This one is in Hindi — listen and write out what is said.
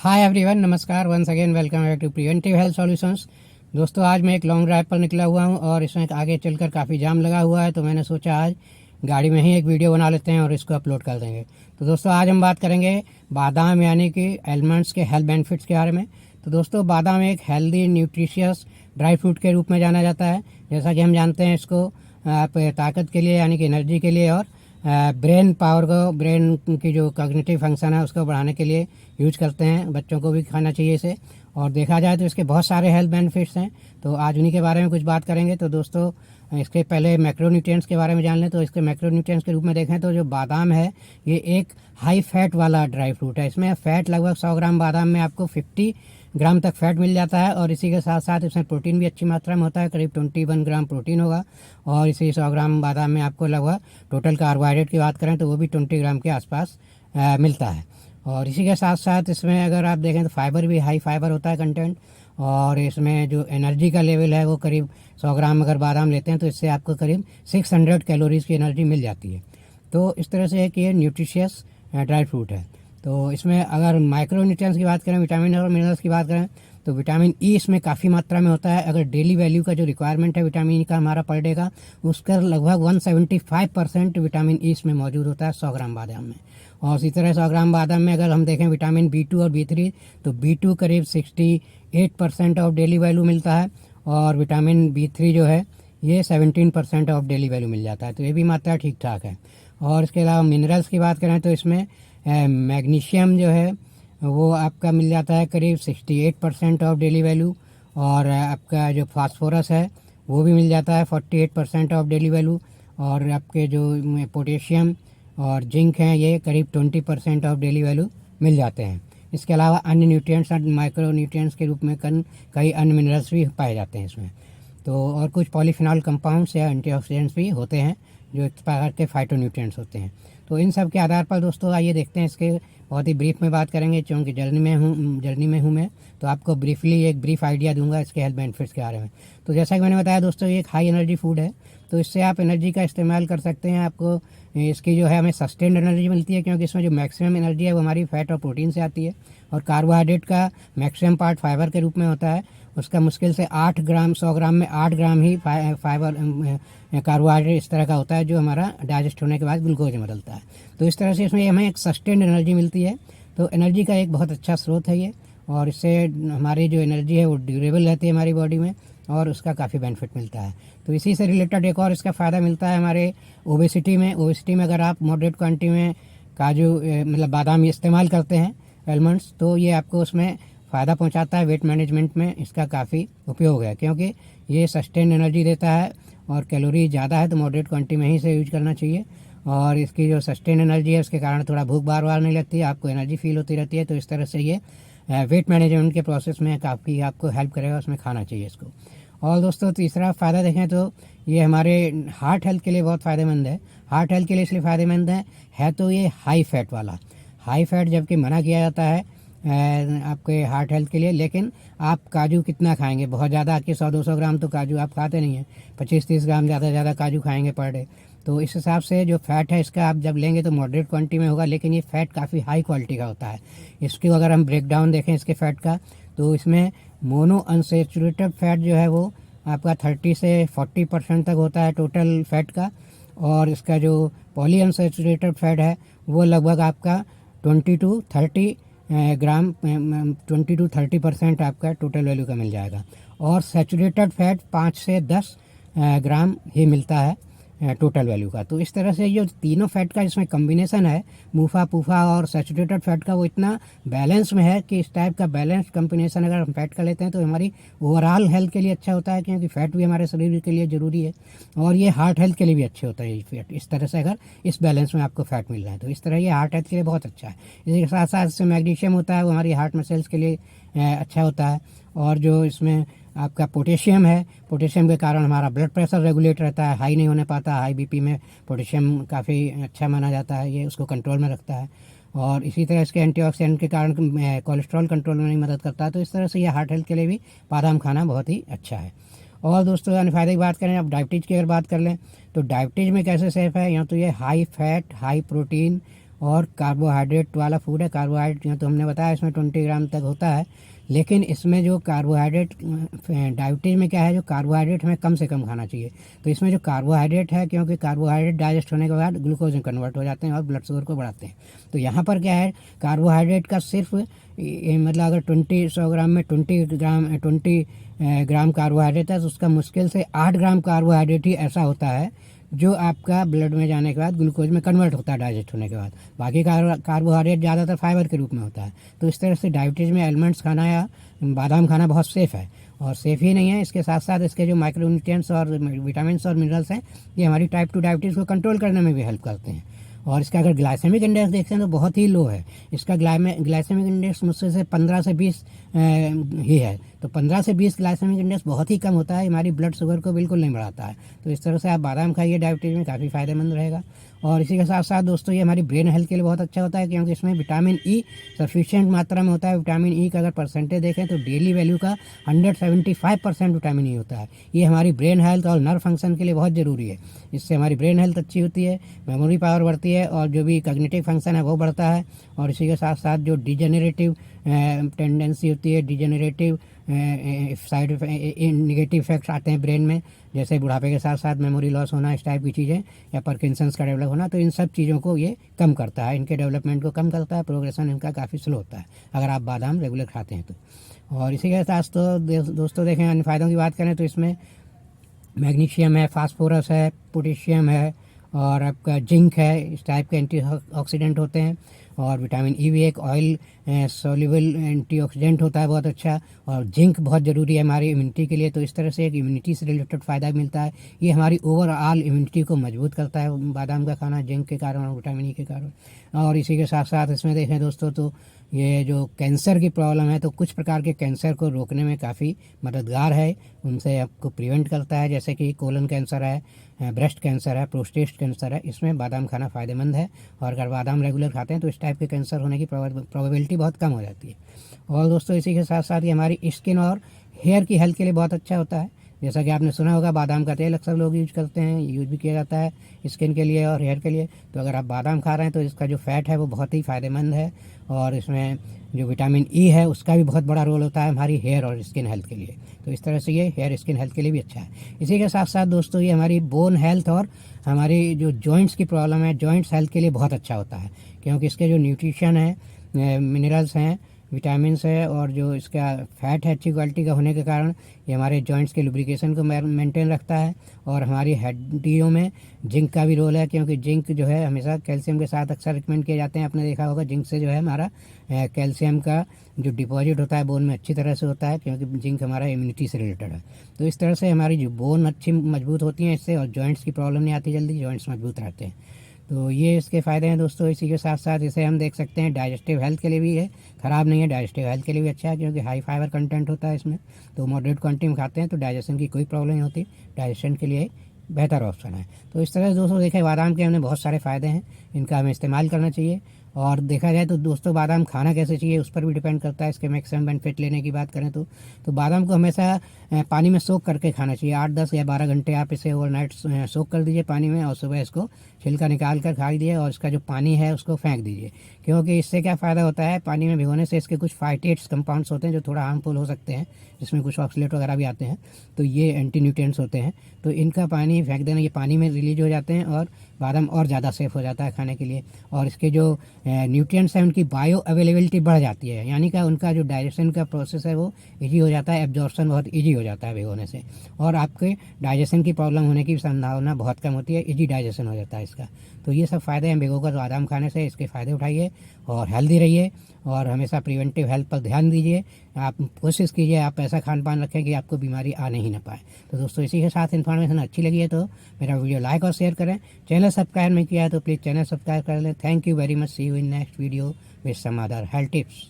हाय एवरीवन, नमस्कार। Once again welcome back to preventive health solutions. दोस्तों, आज मैं एक लॉन्ग ड्राइव पर निकला हुआ हूं और इसमें आगे चलकर काफ़ी जाम लगा हुआ है, तो मैंने सोचा आज गाड़ी में ही एक वीडियो बना लेते हैं और इसको अपलोड कर देंगे। तो दोस्तों, आज हम बात करेंगे बादाम यानी कि आलमंड्स के हेल्थ बेनिफिट्स के बारे में। तो दोस्तों, बादाम एक हेल्दी न्यूट्रिशियस ड्राई फ्रूट के रूप में जाना जाता है। जैसा कि हम जानते हैं, इसको आप ताकत के लिए यानी कि एनर्जी के लिए और ब्रेन पावर को, ब्रेन की जो कॉग्निटिव फंक्शन है उसको बढ़ाने के लिए यूज करते हैं। बच्चों को भी खाना चाहिए इसे, और देखा जाए तो इसके बहुत सारे हेल्थ बेनिफिट्स हैं। तो आज उन्हीं के बारे में कुछ बात करेंगे। तो दोस्तों, इसके पहले मैक्रोन्यूट्रिएंट्स के बारे में जान लें। तो इसके मैक्रोन्यूट्रिएंट्स के रूप में देखें तो जो बादाम है, ये एक हाई फैट वाला ड्राई फ्रूट है। इसमें फैट लगभग 100 ग्राम बादाम में आपको 50 ग्राम तक फैट मिल जाता है, और इसी के साथ साथ इसमें प्रोटीन भी अच्छी मात्रा में होता है। करीब 21 ग्राम प्रोटीन होगा, और इसी 100 ग्राम बादाम में आपको लगभग टोटल कार्बोहाइड्रेट की बात करें तो वो भी 20 ग्राम के आसपास मिलता है। और इसी के साथ साथ इसमें अगर आप देखें तो फाइबर भी हाई फाइबर होता है कंटेंट, और इसमें जो एनर्जी का लेवल है वो करीब 100 ग्राम अगर बादाम लेते हैं तो इससे आपको करीब 600 कैलोरीज़ की एनर्जी मिल जाती है। तो इस तरह से एक ये न्यूट्रिशियस ड्राई फ्रूट है। तो इसमें अगर माइक्रो न्यूट्रिएंट्स की बात करें, विटामिन और मिनरल्स की बात करें, तो विटामिन ई इसमें काफ़ी मात्रा में होता है। अगर डेली वैल्यू का जो रिक्वायरमेंट है विटामिन ई का हमारा पर डे का, उसका लगभग 175% विटामिन ई इसमें मौजूद होता है 100 ग्राम बादाम में। और इसी तरह 100 ग्राम बादाम में अगर हम देखें विटामिन B2 और B3, तो B2 करीब 68% ऑफ डेली वैल्यू मिलता है, और विटामिन B3 जो है ये 17% ऑफ डेली वैल्यू मिल जाता है। तो ये भी मात्रा ठीक ठाक है। और इसके अलावा मिनरल्स की बात करें तो इसमें मैग्नीशियम जो है वो आपका मिल जाता है करीब 68% ऑफ डेली वैल्यू, और आपका जो फास्फोरस है वो भी मिल जाता है 48% ऑफ डेली वैल्यू, और आपके जो पोटेशियम और जिंक हैं ये करीब 20% ऑफ डेली वैल्यू मिल जाते हैं। इसके अलावा अन्य न्यूट्रिएंट्स और माइक्रो न्यूट्रिएंट्स के रूप में कई अन्य मिनरल्स भी पाए जाते हैं इसमें। तो और कुछ पॉलीफिनॉल कंपाउंड्स या एंटीऑक्सीडेंट्स भी होते हैं जो एक प्रकार के फाइटोन्यूट्रिएंट्स होते हैं। तो इन सब के आधार पर दोस्तों आइए देखते हैं, इसके बहुत ही ब्रीफ में बात करेंगे, क्योंकि जर्नी में हूँ मैं, तो आपको ब्रीफली एक ब्रीफ आइडिया दूंगा इसके हेल्थ बेनिफिट्स के बारे में। तो जैसा कि मैंने बताया दोस्तों, ये एक हाई एनर्जी फूड है, तो इससे आप एनर्जी का इस्तेमाल कर सकते हैं। आपको इसकी जो है हमें सस्टेन्ड एनर्जी मिलती है, क्योंकि इसमें जो मैक्सिमम एनर्जी है वो हमारी फैट और प्रोटीन से आती है, और कार्बोहाइड्रेट का मैक्सिमम पार्ट फाइबर के रूप में होता है। उसका मुश्किल से 8 ग्राम, 100 ग्राम में 8 ग्राम ही फाइबर कार्बोहाइड्रेट इस तरह का होता है जो हमारा डाइजेस्ट होने के बाद ग्लूकोज में बदलता है। तो इस तरह से इसमें हमें एक सस्टेन्ड एनर्जी मिलती है। तो एनर्जी का एक बहुत अच्छा स्रोत है ये, और इससे हमारी जो एनर्जी है वो ड्यूरेबल रहती है हमारी बॉडी में, और उसका काफ़ी बेनिफिट मिलता है। तो इसी से रिलेटेड एक और इसका फ़ायदा मिलता है हमारे ओबेसिटी में अगर आप मॉडरेट क्वांटिटी में काजू मतलब बादाम इस्तेमाल करते हैं, आलमंड्स, तो ये आपको उसमें फ़ायदा पहुंचाता है। वेट मैनेजमेंट में इसका काफ़ी उपयोग है, क्योंकि ये सस्टेन एनर्जी देता है, और कैलोरी ज़्यादा है तो मॉडरेट क्वांटिटी में ही से यूज करना चाहिए। और इसकी जो सस्टेन एनर्जी है उसके कारण थोड़ा भूख बार बार नहीं लगती है, आपको एनर्जी फील होती रहती है। तो इस तरह से ये वेट मैनेजमेंट के प्रोसेस में काफ़ी आपको हेल्प करेगा, उसमें खाना चाहिए इसको। और दोस्तों, तीसरा फ़ायदा देखें तो ये हमारे हार्ट हेल्थ के लिए बहुत फ़ायदेमंद है। हार्ट हेल्थ के लिए इसलिए फ़ायदेमंद है तो ये हाई फैट वाला, हाई फैट जबकि मना किया जाता है आपके हार्ट हेल्थ के लिए, लेकिन आप काजू कितना खाएंगे? बहुत ज़्यादा कि 100-200 ग्राम तो काजू आप खाते नहीं हैं, 25-30 ग्राम ज़्यादा से ज़्यादा काजू खाएंगे पर डे। तो इस हिसाब से जो फैट है इसका आप जब लेंगे तो मॉडरेट क्वांटिटी में होगा, लेकिन ये फैट काफ़ी हाई क्वालिटी का होता है। इसकी अगर हम ब्रेक डाउन देखें इसके फैट का, तो इसमें मोनो अनसेचुरेटेड फैट जो है वो आपका 30 से 40% तक होता है टोटल फैट का, और इसका जो पॉली अनसेचुरेटेड फैट है वो लगभग आपका 20 to 30 ग्राम 20 to 30% आपका टोटल वैल्यू का मिल जाएगा, और सैचुरेटेड फैट 5 से 10 ग्राम ही मिलता है टोटल वैल्यू का। तो इस तरह से ये तीनों फैट का इसमें कम्बिनेशन है, मूफा पूफा और सैचुरेटेड फैट का, वो इतना बैलेंस में है कि इस टाइप का बैलेंस कम्बिनेशन अगर हम फैट का लेते हैं तो हमारी ओवरऑल हेल्थ के लिए अच्छा होता है, क्योंकि फैट भी हमारे शरीर के लिए ज़रूरी है, और ये हार्ट हेल्थ के लिए भी अच्छे होता है ये फैट। इस तरह से अगर इस बैलेंस में आपको फैट मिल रहा है तो इस तरह ये हार्ट हेल्थ के लिए बहुत अच्छा है। इसी के साथ साथ इसमें मैग्नीशियम होता है, वो हमारी हार्ट मसल्स के लिए अच्छा होता है। और जो इसमें आपका पोटेशियम है, पोटेशियम के कारण हमारा ब्लड प्रेशर रेगुलेट रहता है, हाई नहीं होने पाता। हाई बीपी में पोटेशियम काफ़ी अच्छा माना जाता है, ये उसको कंट्रोल में रखता है। और इसी तरह इसके एंटीऑक्सीडेंट के कारण कोलेस्ट्रॉल कंट्रोल में मदद करता है। तो इस तरह से ये हार्ट हेल्थ के लिए भी बादाम खाना बहुत ही अच्छा है। और दोस्तों, फ़ायदे की बात करें, अब डायबिटीज़ की अगर बात कर लें तो डायबिटीज़ में कैसे सेफ़ है? या तो ये हाई फैट, हाई प्रोटीन और कार्बोहाइड्रेट वाला फूड है। कार्बोहाइड्रेट तो हमने बताया इसमें 20 ग्राम तक होता है, लेकिन इसमें जो कार्बोहाइड्रेट डायबिटीज़ में क्या है, जो कार्बोहाइड्रेट हमें कम से कम खाना चाहिए। तो इसमें जो कार्बोहाइड्रेट है, क्योंकि कार्बोहाइड्रेट डाइजेस्ट होने के बाद ग्लूकोज में कन्वर्ट हो जाते हैं और ब्लड शुगर को बढ़ाते हैं। तो यहाँ पर क्या है, कार्बोहाइड्रेट का सिर्फ मतलब अगर 100 ग्राम में 20 ग्राम कार्बोहाइड्रेट है, तो उसका मुश्किल से 8 ग्राम कार्बोहाइड्रेट ही ऐसा होता है जो आपका ब्लड में जाने के बाद ग्लूकोज में कन्वर्ट होता है डाइजेस्ट होने के बाद। बाकी कार्बोहाइड्रेट ज़्यादातर फाइबर के रूप में होता है। तो इस तरह से डायबिटीज़ में आलमंड्स खाना या बादाम खाना बहुत सेफ़ है। और सेफ़ ही नहीं है, इसके साथ साथ इसके जो माइक्रोन्यूट्रिएंट्स और विटामिन और मिनरल्स हैं, ये हमारी टाइप 2 डायबिटीज़ को कंट्रोल करने में भी हेल्प करते हैं। और इसका अगर ग्लाइसेमिक इंडेक्स देखते हैं तो बहुत ही लो है। इसका ग्लाइसेमिक इंडेक्स मुझसे से 15 से 20 ही है। तो 15 से 20 ग्लाइसेमिक इंडेक्स बहुत ही कम होता है, हमारी ब्लड शुगर को बिल्कुल नहीं बढ़ाता है। तो इस तरह से आप बादाम खाइए, डायबिटीज़ में काफ़ी फ़ायदेमंद रहेगा। और इसी के साथ साथ दोस्तों ये हमारी ब्रेन हेल्थ के लिए बहुत अच्छा होता है, क्योंकि इसमें विटामिन ई सफिशिएंट मात्रा में होता है। विटामिन ई का अगर परसेंटेज देखें तो डेली वैल्यू का 175% विटामिन ई होता है। ये हमारी ब्रेन हेल्थ और नर्व फंक्शन के लिए बहुत ज़रूरी है। इससे हमारी ब्रेन हेल्थ अच्छी होती है, मेमोरी पावर बढ़ती है और जो भी कॉग्निटिव फंक्शन है वो बढ़ता है। और इसी के साथ साथ जो डिजेनरेटिव टेंडेंसी होती है, डिजेनरेटिव साइड नेगेटिव इफेक्ट्स आते हैं ब्रेन में, जैसे बुढ़ापे के साथ साथ मेमोरी लॉस होना, इस टाइप की चीज़ें, या पार्किंसंस का डेवलप होना, तो इन सब चीज़ों को ये कम करता है, इनके डेवलपमेंट को कम करता है। प्रोग्रेशन इनका काफ़ी स्लो होता है अगर आप बादाम रेगुलर खाते हैं तो। और इसी के साथ तो दोस्तों देखें, अन्य फ़ायदों की बात करें तो इसमें मैग्नीशियम है, फास्फोरस है, पोटेशियम है और आपका जिंक है, इस टाइप के एंटीऑक्सीडेंट होते हैं। और विटामिन ई भी एक ऑयल सोल्यूबल एंटीऑक्सीडेंट होता है बहुत अच्छा। और जिंक बहुत ज़रूरी है हमारी इम्यूनिटी के लिए, तो इस तरह से एक इम्यूनिटी से रिलेटेड फ़ायदा मिलता है। ये हमारी ओवरऑल इम्यूनिटी को मजबूत करता है बादाम का खाना, जिंक के कारण और विटामिन ई के कारण। और इसी के साथ साथ इसमें देखें दोस्तों तो ये जो कैंसर की प्रॉब्लम है, तो कुछ प्रकार के कैंसर को रोकने में काफ़ी मददगार है, उनसे आपको प्रिवेंट करता है, जैसे कि कोलन कैंसर है, ब्रेस्ट कैंसर है, प्रोस्टेट कैंसर है। इसमें बादाम खाना फ़ायदेमंद है। और अगर बादाम रेगुलर खाते हैं तो इस टाइप के कैंसर होने की प्रोबेबिलिटी बहुत कम हो जाती है। और दोस्तों इसी के साथ साथ ये हमारी स्किन और हेयर की हेल्थ के लिए बहुत अच्छा होता है। जैसा कि आपने सुना होगा, बादाम का तेल अक्सर लोग यूज करते हैं, यूज भी किया जाता है स्किन के लिए और हेयर के लिए। तो अगर आप बादाम खा रहे हैं तो इसका जो फैट है वो बहुत ही फ़ायदेमंद है। और इसमें जो विटामिन ई है उसका भी बहुत बड़ा रोल होता है हमारी हेयर और स्किन हेल्थ के लिए। तो इस तरह से ये हेयर स्किन हेल्थ के लिए भी अच्छा है। इसी के साथ साथ दोस्तों ये हमारी बोन हेल्थ और हमारी जो जॉइंट्स की प्रॉब्लम है, जॉइंट्स हेल्थ के लिए बहुत अच्छा होता है, क्योंकि इसके जो न्यूट्रिशन है, मिनरल्स हैं, विटामिन्स है और जो इसका फैट है अच्छी क्वालिटी का होने के कारण ये हमारे जॉइंट्स के लुब्रिकेशन को मेंटेन रखता है। और हमारी हड्डियों में जिंक का भी रोल है, क्योंकि जिंक जो है हमेशा कैल्शियम के साथ अक्सर रिकमेंड किए जाते हैं। आपने देखा होगा जिंक से जो है हमारा कैल्शियम का जो डिपॉजिट होता है बोन में अच्छी तरह से होता है, क्योंकि जिंक हमारा इम्यूनिटी से रिलेटेड है। तो इस तरह से हमारी जो बोन अच्छी मजबूत होती हैं इससे, और जॉइंट्स की प्रॉब्लम नहीं आती जल्दी, जॉइंट्स मजबूत रहते हैं। तो ये इसके फ़ायदे हैं दोस्तों। इसी के साथ साथ इसे हम देख सकते हैं डाइजेस्टिव हेल्थ के लिए भी है, ख़राब नहीं है, डाइजेस्टिव हेल्थ के लिए भी अच्छा है, क्योंकि हाई फाइबर कंटेंट होता है इसमें। तो मॉडरेट क्वांटिटी में खाते हैं तो डाइजेशन की कोई प्रॉब्लम नहीं होती, डाइजेशन के लिए बेहतर ऑप्शन है। तो इस तरह से दोस्तों देखें, बादाम के हमने बहुत सारे फ़ायदे हैं, इनका हमें इस्तेमाल करना चाहिए। और देखा जाए तो दोस्तों बादाम खाना कैसे चाहिए उस पर भी डिपेंड करता है। इसके मैक्सिमम बेनिफिट लेने की बात करें तो बादाम को हमेशा पानी में सोख करके खाना चाहिए। 8, 10 या 12 घंटे आप इसे ओवरनाइट सोख कर दीजिए पानी में, और सुबह इसको छिलका निकाल कर खा लीजिए और इसका जो पानी है उसको फेंक दीजिए। क्योंकि इससे क्या फ़ायदा होता है, पानी में भिगोने से इसके कुछ फाइटेट्स कंपाउंड्स होते हैं जो थोड़ा हार्मफुल हो सकते हैं, जिसमें कुछ ऑक्सीलेट वगैरह भी आते हैं, तो ये एंटी न्यूट्रिएंट्स होते हैं। तो इनका पानी फेंक देना, ये पानी में रिलीज हो जाते हैं और बादाम और ज़्यादा सेफ़ हो जाता है खाने के लिए। और इसके जो न्यूट्रिएंट्स हैं उनकी बायो अवेलेबिलिटी बढ़ जाती है, यानी कि उनका जो डाइजेशन का प्रोसेस है वो ईजी हो जाता है, एब्जॉर्प्शन बहुत ईजी हो जाता है भिगोने से, और आपके डाइजेशन की प्रॉब्लम होने की संभावना बहुत कम होती है, ईजी डाइजेशन हो जाता है इसका। तो ये सब फ़ायदे हैं भिगोकर बादाम खाने से, इसके फ़ायदे उठाइए और हेल्दी रहिए और हमेशा प्रिवेंटिव हेल्थ पर ध्यान दीजिए। आप कोशिश कीजिए आप ऐसा खान पान रखें कि आपको बीमारी आने ही ना पाए। तो दोस्तों इसी के साथ इन्फॉर्मेशन अच्छी लगी है तो मेरा वीडियो लाइक और शेयर करें। चैनल सब्सक्राइब नहीं किया है तो प्लीज़ चैनल सब्सक्राइब कर लें। Thank you very much. See you in next video with some other health tips.